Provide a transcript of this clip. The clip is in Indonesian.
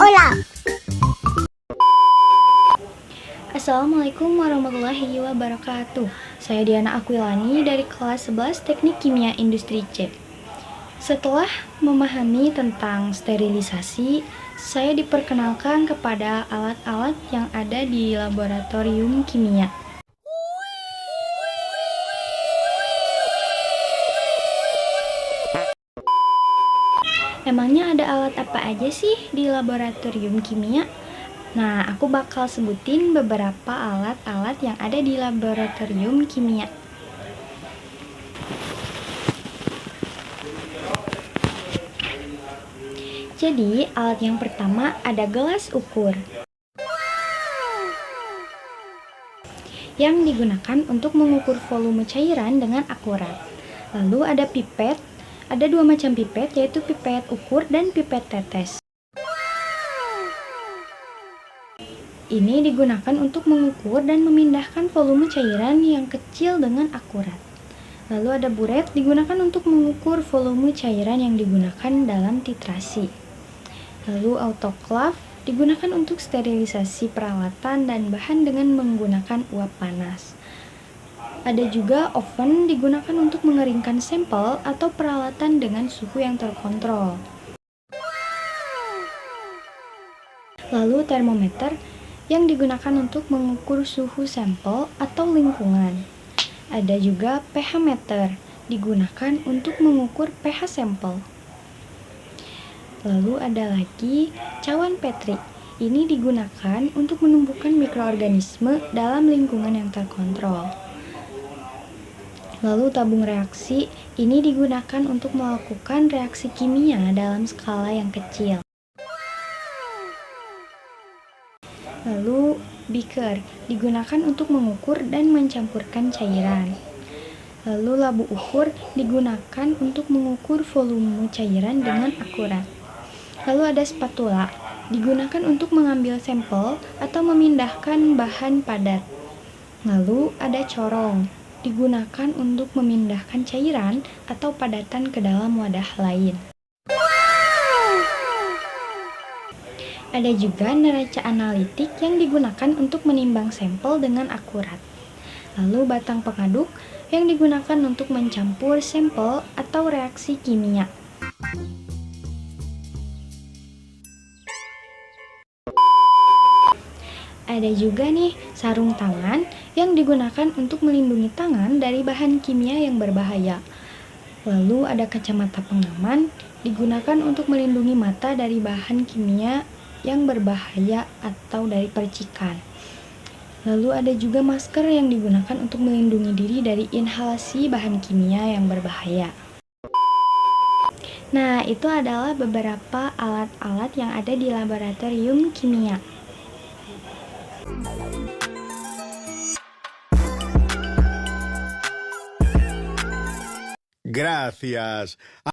bola. Assalamualaikum warahmatullahi wabarakatuh. Saya Diana Aquilani dari kelas 11 Teknik Kimia Industri C. Setelah memahami tentang sterilisasi, saya diperkenalkan kepada alat-alat yang ada di laboratorium kimia. Emangnya ada alat apa aja sih di laboratorium kimia? Nah, aku bakal sebutin beberapa alat-alat yang ada di laboratorium kimia. Jadi, alat yang pertama ada gelas ukur yang digunakan untuk mengukur volume cairan dengan akurat. Lalu ada pipet, ada dua macam pipet, yaitu pipet ukur dan pipet tetes. Ini digunakan untuk mengukur dan memindahkan volume cairan yang kecil dengan akurat. Lalu ada buret, digunakan untuk mengukur volume cairan yang digunakan dalam titrasi. Lalu autoklaf, digunakan untuk sterilisasi peralatan dan bahan dengan menggunakan uap panas. Ada juga oven, digunakan untuk mengeringkan sampel atau peralatan dengan suhu yang terkontrol. Lalu termometer, yang digunakan untuk mengukur suhu sampel atau lingkungan. Ada juga pH meter, digunakan untuk mengukur pH sampel. Lalu ada lagi cawan Petri. Ini digunakan untuk menumbuhkan mikroorganisme dalam lingkungan yang terkontrol. Lalu tabung reaksi, ini digunakan untuk melakukan reaksi kimia dalam skala yang kecil. Lalu beaker, digunakan untuk mengukur dan mencampurkan cairan. Lalu labu ukur, digunakan untuk mengukur volume cairan dengan akurat. Lalu ada spatula, digunakan untuk mengambil sampel atau memindahkan bahan padat. Lalu ada corong, digunakan untuk memindahkan cairan atau padatan ke dalam wadah lain. Ada juga neraca analitik yang digunakan untuk menimbang sampel dengan akurat. Lalu batang pengaduk yang digunakan untuk mencampur sampel atau reaksi kimia. Ada juga nih sarung tangan yang digunakan untuk melindungi tangan dari bahan kimia yang berbahaya. Lalu ada kacamata pengaman, digunakan untuk melindungi mata dari bahan kimia yang berbahaya atau dari percikan. Lalu ada juga masker yang digunakan untuk melindungi diri dari inhalasi bahan kimia yang berbahaya. Nah, itu adalah beberapa alat-alat yang ada di laboratorium kimia. Gracias.